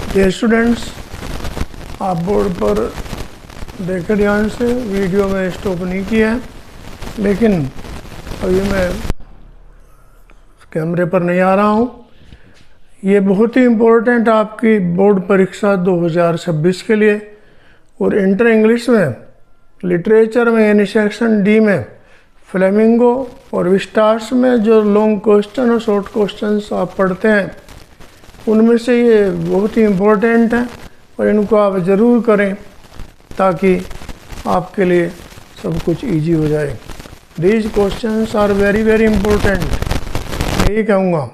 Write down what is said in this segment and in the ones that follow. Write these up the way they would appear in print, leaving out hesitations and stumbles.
ये स्टूडेंट्स, आप बोर्ड पर देखकर ध्यान से वीडियो में स्टॉप नहीं किया है, लेकिन अभी मैं कैमरे पर नहीं आ रहा हूँ। ये बहुत ही इम्पोर्टेंट आपकी बोर्ड परीक्षा 2026 के लिए। और इंटर इंग्लिश में, लिटरेचर में यानी सेक्शन डी में फ्लेमिंगो और विस्टार्स में जो लॉन्ग क्वेश्चन और शॉर्ट क्वेश्चंस आप पढ़ते हैं, उनमें से ये बहुत ही इम्पोर्टेंट है और इनको आप ज़रूर करें ताकि आपके लिए सब कुछ इजी हो जाए। These questions are very very important, मैं यही कहूँगा।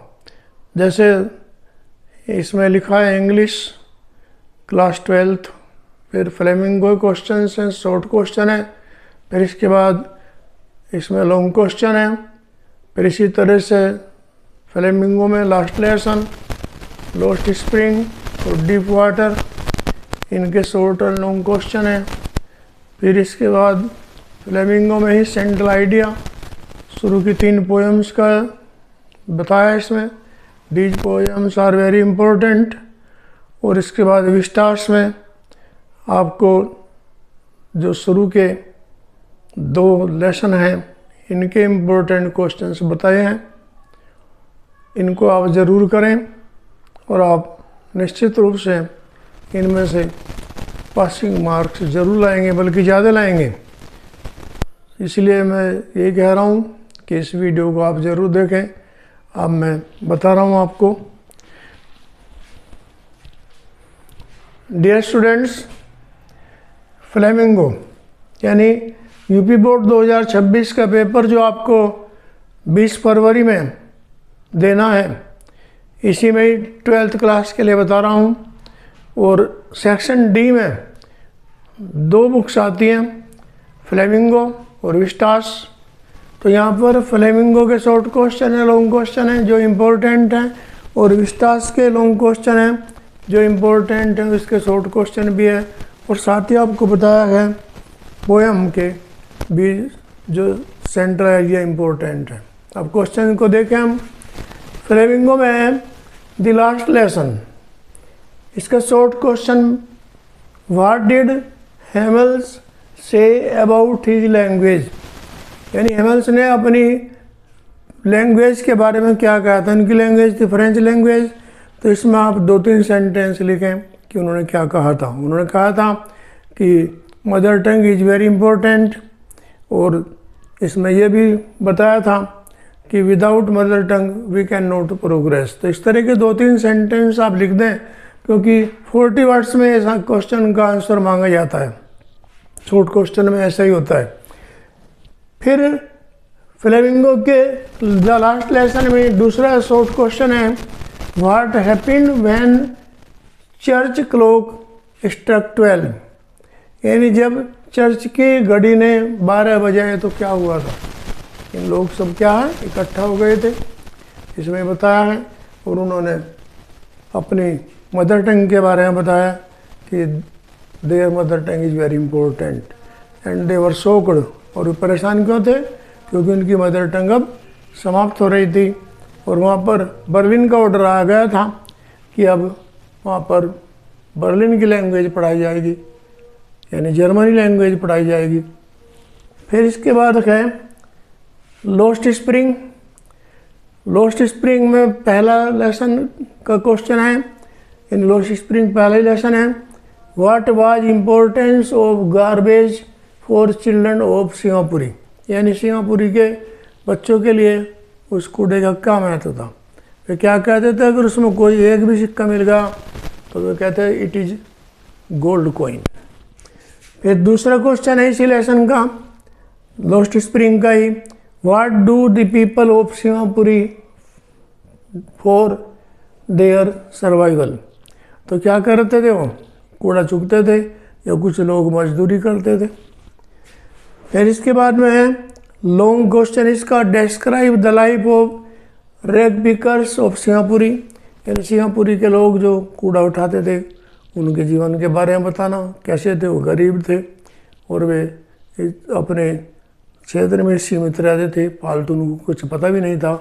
जैसे इसमें लिखा है इंग्लिश क्लास 12th, फिर फ्लेमिंगो क्वेश्चंस हैं, शॉर्ट क्वेश्चन है, फिर इसके बाद इसमें लॉन्ग क्वेश्चन है, फिर इसी तरह से फ्लेमिंगो में लास्ट लेसन, लोस्ट स्प्रिंग और डीप वाटर, इनके शॉर्ट और लॉन्ग क्वेश्चन है। फिर इसके बाद फ्लेमिंगो में ही सेंट्रल आइडिया, शुरू की 3 पोएम्स का बताया इसमें। These poems are very important. और इसके बाद विस्टार्स में आपको जो शुरू के 2 लेसन हैं, इनके इम्पोर्टेंट क्वेश्चंस बताए हैं। इनको आप ज़रूर करें और आप निश्चित रूप से इनमें से पासिंग मार्क्स ज़रूर लाएंगे, बल्कि ज़्यादा लाएंगे। इसलिए मैं ये कह रहा हूँ कि इस वीडियो को आप ज़रूर देखें। अब मैं बता रहा हूँ आपको। डियर स्टूडेंट्स, फ्लेमिंगो यानी यूपी बोर्ड 2026 का पेपर जो आपको 20 फरवरी में देना है, इसी में ही 12th क्लास के लिए बता रहा हूँ। और सेक्शन डी में 2 बुक्स आती हैं, फ्लेमिंगो और विस्टार्स। तो यहाँ पर फ्लेमिंगो के शॉर्ट क्वेश्चन है, लॉन्ग क्वेश्चन है जो इम्पोर्टेंट हैं, और विस्टार्स के लॉन्ग क्वेश्चन हैं जो इम्पोर्टेंट हैं, इसके शॉर्ट क्वेश्चन भी है। और साथ ही आपको बताया है पोएम के भी जो सेंट्रल आइडिया इम्पोर्टेंट है। अब क्वेश्चन को देखें हम। फ्लेमिंगो में है द लास्ट लेसन, इसका short question, what did Hamel's say about his language, यानी हेमल्स ने अपनी लैंग्वेज के बारे में क्या कहा था। उनकी लैंग्वेज थी फ्रेंच लैंग्वेज। तो इसमें आप 2-3 सेंटेंस लिखें कि उन्होंने क्या कहा था। उन्होंने कहा था कि mother tongue is very important, और इसमें यह भी बताया था कि without mother tongue we can not progress. तो इस तरह के 2-3 सेंटेंस आप लिख दें, क्योंकि 40 वर्ड्स में ऐसा क्वेश्चन का आंसर मांगा जाता है। शॉर्ट क्वेश्चन में ऐसा ही होता है। फिर फ्लेमिंगो के द लास्ट लेसन में दूसरा शॉर्ट क्वेश्चन है, what happened when church clock struck 12, यानी जब चर्च की घड़ी ने 12 बजाए तो क्या हुआ था। इन लोग सब क्या है, इकट्ठा हो गए थे, इसमें बताया है। और उन्होंने अपनी मदर टंग के बारे में बताया कि there mother tongue is very important and they were shocked. और वो परेशान क्यों थे, क्योंकि उनकी मदर टंग अब समाप्त हो रही थी। और वहाँ पर बर्लिन का ऑर्डर आ गया था कि अब वहाँ पर बर्लिन की लैंग्वेज पढ़ाई जाएगी, यानी जर्मनी लैंग्वेज पढ़ाई जाएगी। फिर इसके बाद है लोस्ट स्प्रिंग। लोस्ट स्प्रिंग में पहला लेसन का क्वेश्चन है, इन लोस्ट स्प्रिंग पहला ही लेसन है, what was importance of garbage for children of सिंगापुरी, यानी सिंगापुरी के बच्चों के लिए उस कूड़े का क्या महत्व था। वे क्या कहते थे, अगर उसमें कोई एक भी सिक्का मिल गया तो वे कहते हैं इट इज़ गोल्ड कॉइन। फिर दूसरा क्वेश्चन है इसी लेसन का, लोस्ट स्प्रिंग का ही, what do the people of Seemapuri for their survival. तो क्या करते थे वो, कूड़ा चुगते थे, या कुछ लोग मजदूरी करते थे। फिर इसके बाद में है लॉन्ग क्वेश्चन इसका, describe the life of rag pickers of सिंगापुरी, यानी सिंगापुरी के लोग जो कूड़ा उठाते थे उनके जीवन के बारे में बताना। कैसे थे, वो गरीब थे और वे अपने क्षेत्र में सीमित रहते थे, फालतू उनको कुछ पता भी नहीं था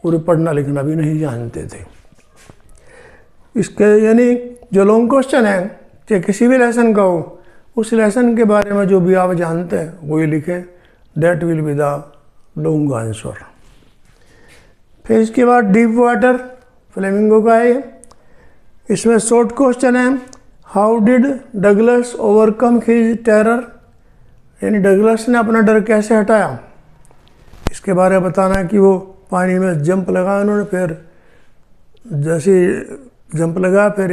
और पढ़ना लिखना भी नहीं जानते थे। इसके यानी जो लॉन्ग क्वेश्चन है चाहे किसी भी लेसन का हो, उस लेसन के बारे में जो भी आप जानते हैं वही लिखें, that will be the long answer. फिर इसके बाद डीप वाटर फ्लेमिंगो का है, इसमें शॉर्ट क्वेश्चन है, how did Douglas overcome his terror, यानी डगलस ने अपना डर कैसे हटाया, इसके बारे में बताना है कि वो पानी में जंप लगाया उन्होंने, फिर जैसे जंप लगा फिर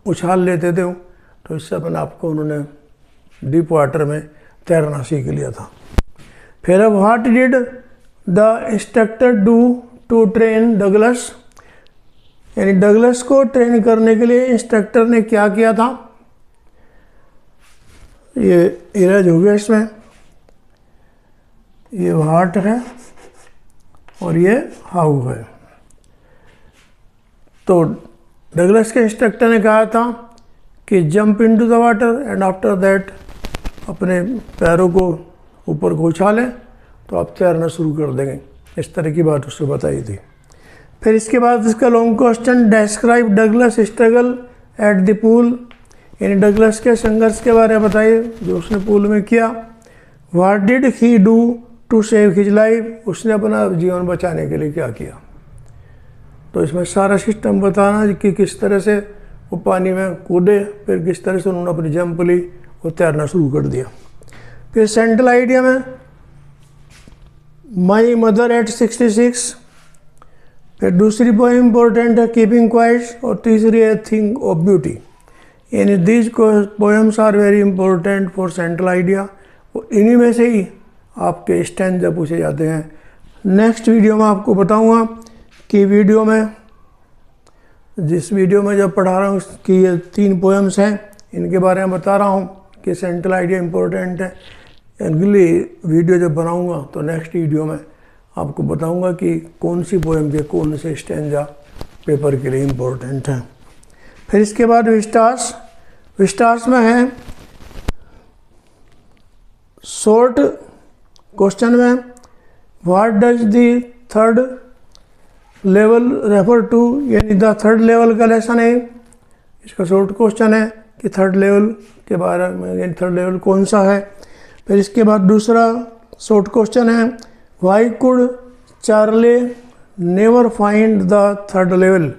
उछाल लेते थे, तो इससे अपने आप को उन्होंने डीप वाटर में तैरना सीख लिया था। फिर अब what did the instructor do to train Douglas, यानी डगलस को ट्रेन करने के लिए इंस्ट्रक्टर ने क्या किया था। ये इरेज हो गया, इसमें ये व्हाट है और ये हाउ है। तो डगलस के इंस्ट्रक्टर ने कहा था कि jump into the water and after that अपने पैरों को ऊपर को उछालें तो आप तैरना शुरू कर देंगे, इस तरह की बात उससे बताई थी। फिर इसके बाद इसका long question, describe Douglas struggle at the pool, यानी डगलस के संघर्ष के बारे में बताइए जो उसने पूल में किया। What did he do to save his life, उसने अपना जीवन बचाने के लिए क्या किया। तो इसमें सारा सिस्टम बताना कि किस तरह से वो पानी में कूदे, फिर किस तरह से उन्होंने अपनी जंप ली और तैरना शुरू कर दिया। फिर सेंट्रल आइडिया में माई मदर एट 66, फिर दूसरी पोएम इंपॉर्टेंट है कीपिंग क्वाइट, और तीसरी है थिंग ऑफ ब्यूटी, यानी these poems are very important for central idea. इन्हीं में से ही आपके स्टैंजा पूछे जाते हैं। नेक्स्ट वीडियो में आपको बताऊंगा कि जिस वीडियो में जब पढ़ा रहा हूँ कि ये 3 पोएम्स हैं, इनके बारे में बता रहा हूँ कि सेंट्रल आइडिया इम्पोर्टेंट है। अगली वीडियो जब बनाऊँगा तो नेक्स्ट वीडियो में आपको बताऊँगा कि कौन सी पोएम के कौन से स्टैंजा पेपर के लिए इम्पोर्टेंट है। फिर इसके बाद विस्टार्स में है शॉर्ट क्वेश्चन में what does the third level refer to, यानी द थर्ड लेवल का लेसन है। इसका शॉर्ट क्वेश्चन है कि थर्ड लेवल के बारे में, यानी थर्ड लेवल कौन सा है। फिर इसके बाद दूसरा शॉर्ट क्वेश्चन है why could Charlie never find the third level,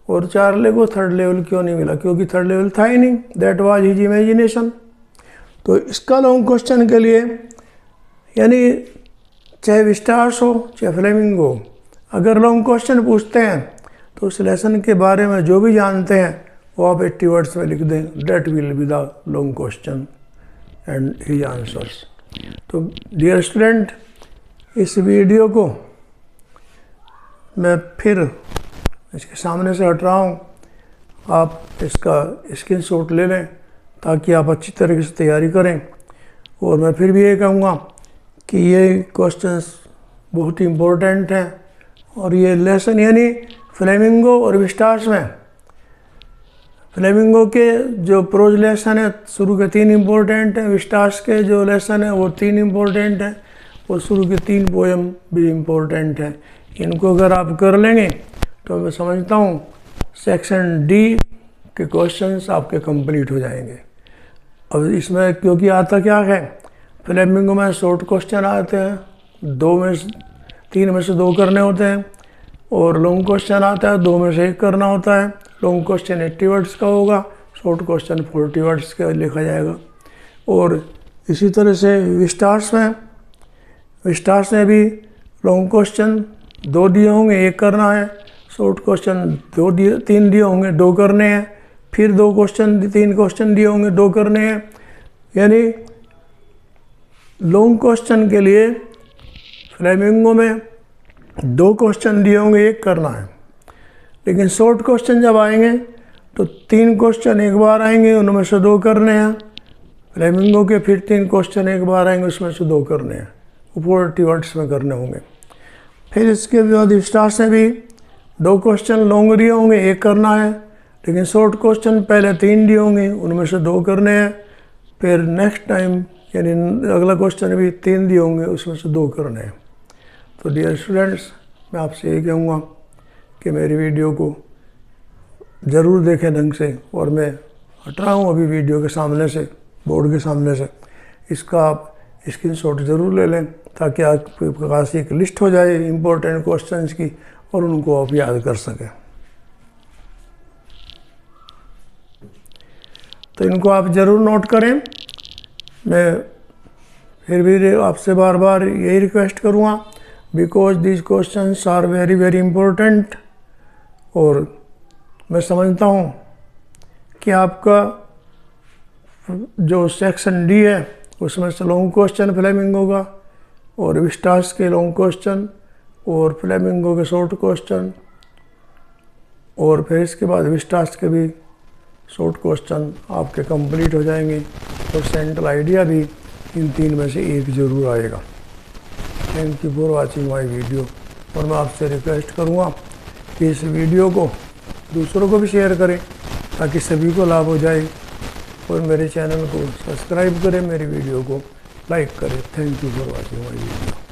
और चार्ले को थर्ड लेवल क्यों नहीं मिला, क्योंकि थर्ड लेवल था ही नहीं, दैट वाज हिज इमेजिनेशन। तो इसका लॉन्ग क्वेश्चन के लिए, यानी चाहे विस्टार्स हो चाहे फ्लेमिंगो हो, अगर लॉन्ग क्वेश्चन पूछते हैं तो उस लेसन के बारे में जो भी जानते हैं वो आप 80 वर्ड्स में लिख दें, that will be the long question and his answers. तो डियर स्टूडेंट, इस वीडियो को मैं फिर इसके सामने से हट रहा हूँ, आप इसका स्क्रीनशॉट ले लें ताकि आप अच्छी तरीके से तैयारी करें। और मैं फिर भी ये कहूँगा कि ये क्वेश्चंस बहुत ही इम्पोर्टेंट हैं, और ये लेसन यानी फ्लेमिंगो और विस्टार्स में, फ्लेमिंगो के जो प्रोज लेसन है शुरू के 3 इम्पोर्टेंट हैं, विस्टार्स के जो लेसन है वो 3 इम्पोर्टेंट हैं, और शुरू के 3 पोएम भी इम्पोर्टेंट हैं। इनको अगर आप कर लेंगे तो मैं समझता हूँ सेक्शन डी के क्वेश्चंस आपके कंप्लीट हो जाएंगे। अब इसमें क्योंकि आता क्या है, फ्लेमिंगो में शॉर्ट क्वेश्चन आते हैं, 3 में से 2 करने होते हैं, और लॉन्ग क्वेश्चन आता है 2 में से 1 करना होता है। लॉन्ग क्वेश्चन 80 वर्ड्स का होगा, शॉर्ट क्वेश्चन 40 वर्ड्स का लिखा जाएगा। और इसी तरह से विस्टार्स में भी लॉन्ग क्वेश्चन 2 दिए होंगे, 1 करना है, शॉर्ट क्वेश्चन 3 दिए होंगे, 2 करने हैं, फिर 3 क्वेश्चन दिए होंगे, 2 करने हैं। यानी लॉन्ग क्वेश्चन के लिए फ्लेमिंगो में 2 क्वेश्चन दिए होंगे, 1 करना है, लेकिन शॉर्ट क्वेश्चन जब आएंगे तो 3 क्वेश्चन एक बार आएंगे, उनमें से 2 करने हैं। फ्लेमिंगो के फिर 3 क्वेश्चन एक बार आएंगे, उसमें से 2 करने हैं, 40 वर्ड्स में करने होंगे। फिर इसके बाद विस्टार्स में भी 2 क्वेश्चन लॉन्ग दिए होंगे, 1 करना है, लेकिन शॉर्ट क्वेश्चन पहले 3 दिए होंगे, उनमें से 2 करने हैं। फिर नेक्स्ट टाइम यानी अगला क्वेश्चन भी 3 दिए होंगे, उसमें से 2 करने हैं। तो डियर स्टूडेंट्स, मैं आपसे यही कहूँगा कि मेरी वीडियो को ज़रूर देखें ढंग से। और मैं हट रहा हूँ अभी वीडियो के सामने से, बोर्ड के सामने से। इसका आप स्क्रीनशॉट ज़रूर ले लें ताकि आपके पास एक लिस्ट हो जाए इम्पोर्टेंट क्वेश्चंस की और उनको आप याद कर सकें। तो इनको आप ज़रूर नोट करें। मैं फिर भी आपसे बार बार यही रिक्वेस्ट करूँगा, because this questions are very very important. और मैं समझता हूँ कि आपका जो सेक्शन डी है उसमें से लॉन्ग क्वेश्चन फ्लेमिंगो का और विस्टास के लॉन्ग क्वेश्चन और फ्लेमिंगो के शॉर्ट क्वेश्चन और फिर इसके बाद विस्टास के भी शॉर्ट क्वेश्चन आपके कंप्लीट हो जाएंगे। और सेंट्रल आइडिया भी इन 3 में से एक ज़रूर आएगा। Thank you for watching my video. और मैं आपसे रिक्वेस्ट करूँगा कि इस वीडियो को दूसरों को भी शेयर करें ताकि सभी को लाभ हो जाए। और मेरे चैनल को सब्सक्राइब करें, मेरी वीडियो को लाइक करें। Thank you for watching my video.